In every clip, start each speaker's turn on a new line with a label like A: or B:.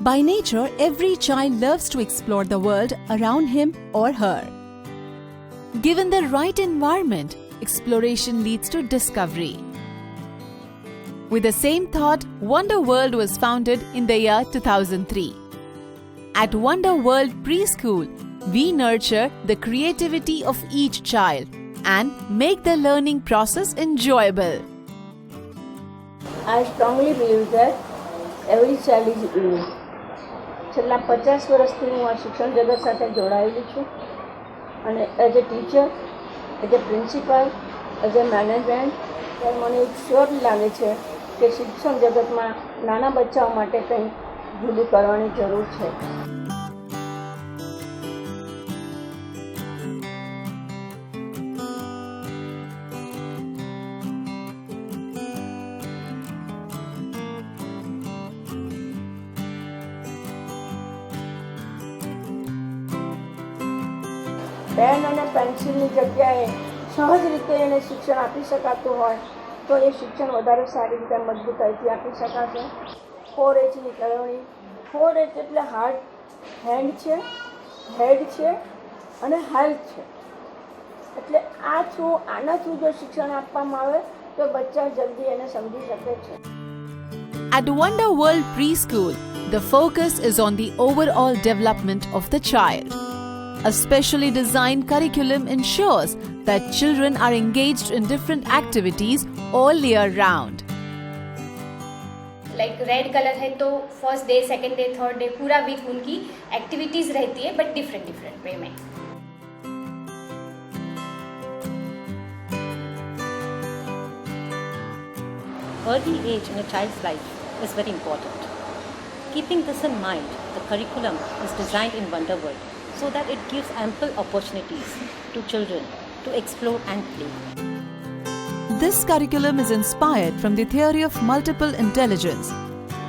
A: By nature, every child loves to explore the world around him or her. Given the right environment, exploration leads to discovery. With the same thought, Wonder World was founded in the year 2003. At Wonder World Preschool, we nurture the creativity of each child and make the learning process enjoyable.
B: I strongly believe that every child is unique. છેલ્લા 50 વર્ષથી હું આ શિક્ષણ જગત સાથે જોડાયેલી છું અને as a teacher, as a principal, as a management, ત્યારે મને એક શ્યોર લાગે છે કે શિક્ષણ જગતમાં નાના બચ્ચાઓ માટે કંઈ જુદું કરવાની જરૂર છે. પેન અને પેન્સિલની જગ્યાએ સહજ રીતે એને શિક્ષણ આપી શકાતું હોય તો એ શિક્ષણ વધારે સારી રીતે મજબૂતાઈથી આપી શકાશે. 4Hની કેળવણી, 4H એટલે હાર્ટ, હેન્ડ છે, હેડ છે અને હેલ્થ છે. એટલે આના થ્રુ જો શિક્ષણ આપવામાં આવે તો બચ્ચા જલ્દી એને સમજી શકે છે.
A: At Wonder World Preschool, the focus is on the overall development of the child. A specially designed curriculum ensures that children are engaged in different activities all year round.
C: Like red colour है तो first day, second day, third day पूरा week उनकी activities रहती है, but different way में.
D: Early age in a child's life is very important. Keeping this in mind, the curriculum is designed in Wonder World so that it gives ample opportunities to children to explore and play.
A: This curriculum is inspired from the theory of multiple intelligence,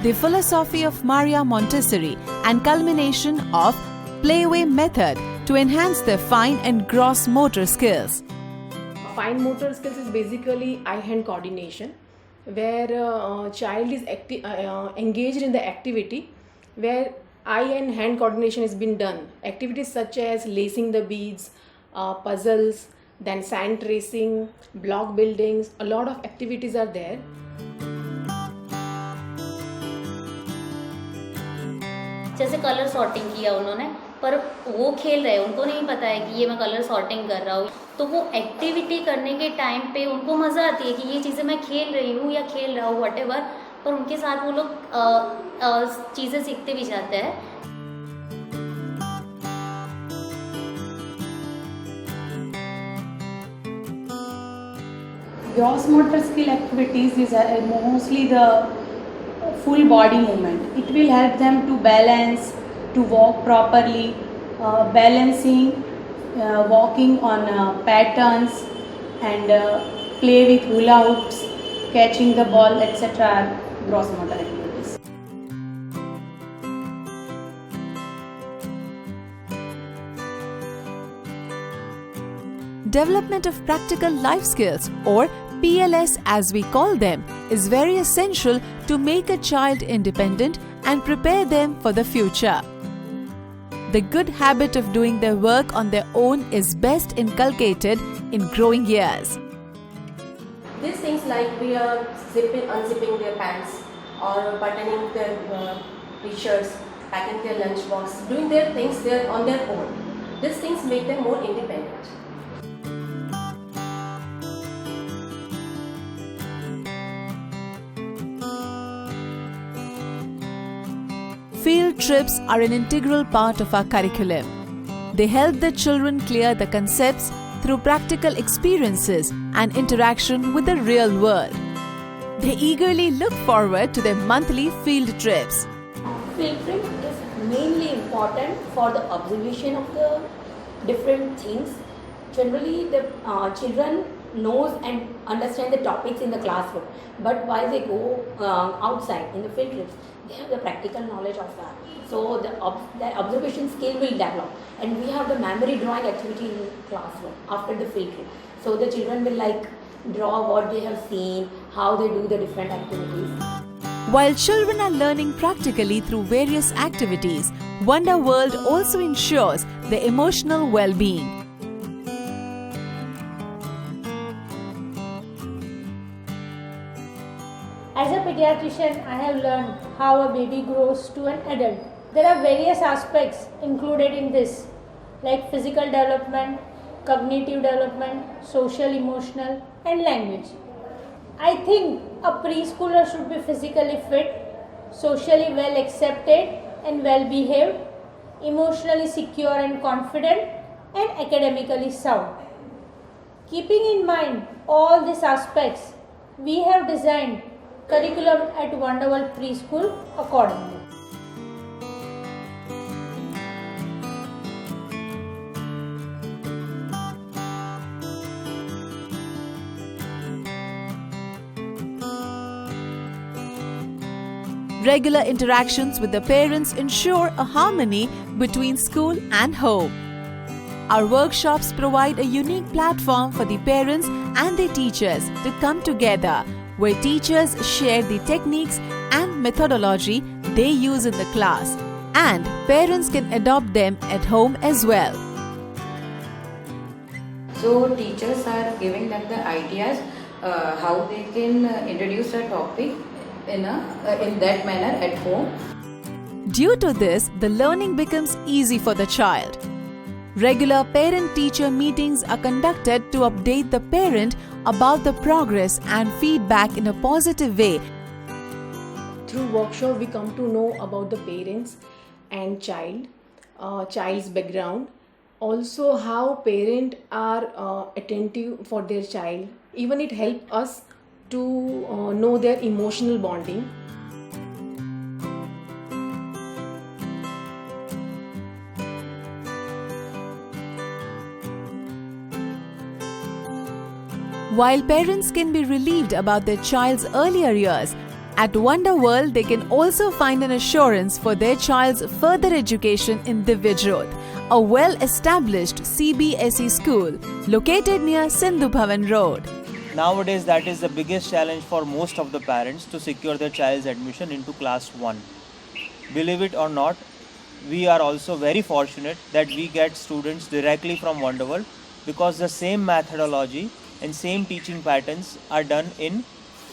A: the philosophy of Maria Montessori, and culmination of Playway method to enhance their fine and gross motor skills.
E: Fine motor skills is basically eye-hand coordination, where a child is engaged in the activity where eye and hand coordination has been done. Activities such as lacing the beads, puzzles, then sand tracing, block buildings, a lot of activities are there.
C: जैसे colour sorting किया उन्होंने, पर वो खेल रहे हैं, उनको नहीं पता है कि ये मैं कलर सॉर्टिंग कर रहा हूँ. तो वो एक्टिविटी करने के टाइम पे उनको मज़ा आती है कि ये चीज़ें मैं खेल रही हूँ या खेल रहा हूँ व्हाटएवर, पर उनके साथ वो लोग चीज़ें सीखते भी जाते हैं.
F: Gross motor skill activities is mostly the full body movement. It will help them to balance, to walk properly, balancing, walking on patterns, and play with hula hoops, catching the ball, etc. Gross motor activities.
A: Development of practical life skills, or PLS as we call them, is very essential to make a child independent and prepare them for the future. The good habit of doing their work on their own is best inculcated in growing years.
G: These things like we are unzipping their pants or buttoning their t-shirts, packing their lunchbox, doing their things there on their own. These things make them more independent.
A: Field trips are an integral part of our curriculum. They help the children clear the concepts through practical experiences and interaction with the real world. They eagerly look forward to their monthly field trips.
H: Field trip is mainly important for the observation of the different things. Generally, the children knows and understand the topics in the classroom, but while they go outside in the field trips, they have the practical knowledge of that. So their observation skill will develop, and we have the memory drawing activity in the classroom after the field trip. So the children will draw what they have seen, how they do the different activities.
A: While children are learning practically through various activities, Wonder World also ensures their emotional well-being.
I: As a pediatrician, I have learned how a baby grows to an adult. There are various aspects included in this, like physical development, cognitive development, social, emotional, and language. I think a preschooler should be physically fit, socially well accepted and well behaved, emotionally secure and confident, and academically sound. Keeping in mind all these aspects, we have designed curriculum at Wonder World Preschool accordingly.
A: Regular interactions with the parents ensure a harmony between school and home. Our workshops provide a unique platform for the parents and their teachers to come together, where teachers share the techniques and methodology they use in the class, and parents can adopt them at home as well.
J: So teachers are giving them the ideas how they can introduce a topic in that manner at home.
A: Due to this, the learning becomes easy for the child. Regular parent-teacher meetings are conducted to update the parent about the progress and feedback in a positive way.
E: Through workshop, we come to know about the parents and child's background. Also, how parents are attentive for their child. Even it helps us to know their emotional bonding.
A: While parents can be relieved about their child's earlier years, at Wonder World they can also find an assurance for their child's further education in Divyajyot, a well-established CBSE school located near Sindhu Bhavan Road.
K: Nowadays, that is the biggest challenge for most of the parents to secure their child's admission into class 1. Believe it or not, we are also very fortunate that we get students directly from Wonder World, because the same methodology and same teaching patterns are done in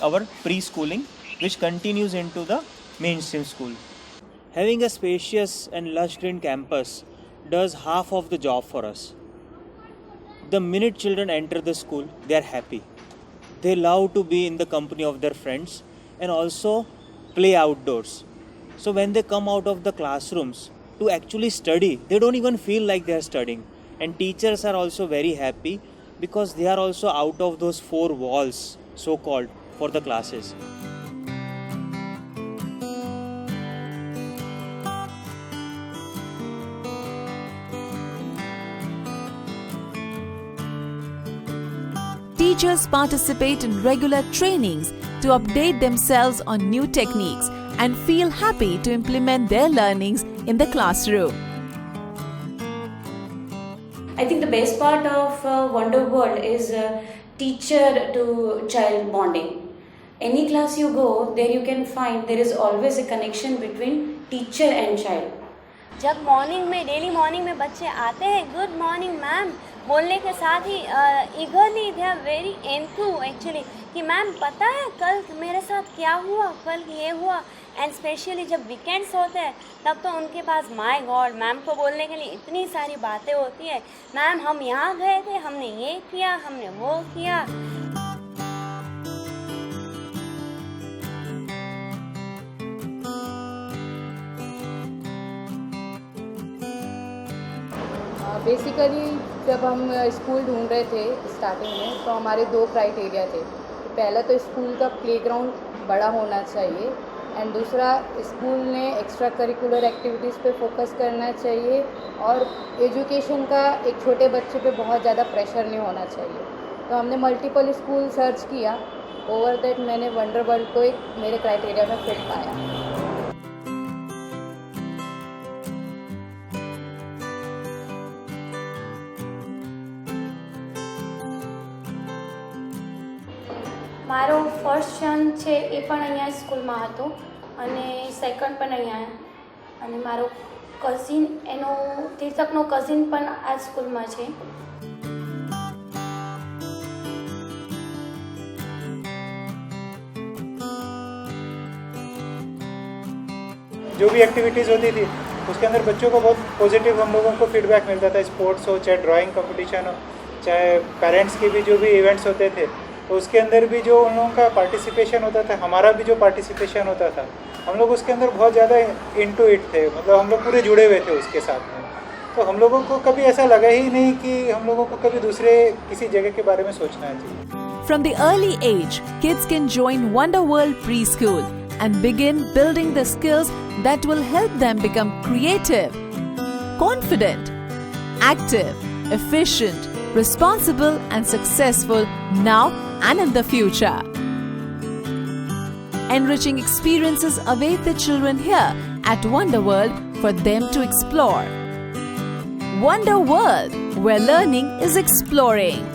K: our preschooling, which continues into the mainstream school. Having a spacious and lush green campus does half of the job for us. The minute children enter the school, they are happy. They love to be in the company of their friends and also play outdoors. So when they come out of the classrooms to actually study, they don't even feel like they are studying. And teachers are also very happy because they are also out of those 4 walls, so-called, for the classes.
A: Teachers participate in regular trainings to update themselves on new techniques and feel happy to implement their learnings in the classroom.
H: I think the best part of Wonder World is teacher to child bonding. Any class you go, there you can find there is always a connection between teacher and child.
L: जब morning में daily morning में बच्चे आते हैं good morning ma'am बोलने के साथ ही eagerly they are very enthu actually कि मैम पता है कल मेरे साथ क्या हुआ, कल ये हुआ. एंड स्पेशली जब वीकेंड्स होते हैं तब तो उनके पास माय गॉड मैम को बोलने के लिए इतनी सारी बातें होती है. मैम हम यहाँ गए थे, हमने ये किया, हमने वो किया.
M: बेसिकली जब हम स्कूल ढूंढ रहे थे स्टार्टिंग में तो हमारे 2 क्राइटेरिया थे. पहला तो स्कूल का प्लेग्राउंड बड़ा होना चाहिए एंड दूसरा स्कूल ने एक्स्ट्रा करिकुलर एक्टिविटीज़ पे फोकस करना चाहिए और एजुकेशन का एक छोटे बच्चे पे बहुत ज़्यादा प्रेशर नहीं होना चाहिए. तो हमने मल्टीपल स्कूल सर्च किया. ओवर दैट मैंने वंडर वर्ल्ड को एक मेरे क्राइटेरिया में फिट पाया.
L: મારો ફર્સ્ટ સન છે એ પણ અહીંયા સ્કૂલમાં હતો
I: અને સેકન્ડ પણ અહીંયા અને મારો કઝિન એનો તીર્થકનો કઝિન પણ આ સ્કૂલમાં છે.
N: जो भी एक्टिविटीज़ होती थी उसके अंदर बच्चों को बहुत पॉजिटिव हम लोगों को फीडबैक मिलता था. स्पोर्ट्स हो, चाहे ड्राइंग कंपटीशन हो, चाहे पेरेंट्स के भी जो भी इवेंट्स होते थे, तो उसके अंदर भी जो उन लोगों का पार्टिसिपेशन होता था, हमारा भी जो पार्टिसिपेशन होता था, हम लोग उसके अंदर बहुत ज़्यादा इनटू इट थे. मतलब हम लोग पूरे जुड़े हुए थे उसके साथ में. तो हम लोगों को कभी ऐसा लगा ही नहीं कि हम लोगों को कभी दूसरे किसी जगह के बारे में सोचना चाहिए.
A: From the early age, kids can join Wonder World Preschool and begin building the skills that will help them become creative, confident, active, efficient, responsible and successful now and in the future. Enriching experiences await the children here at Wonder World for them to explore. Wonder World, where learning is exploring.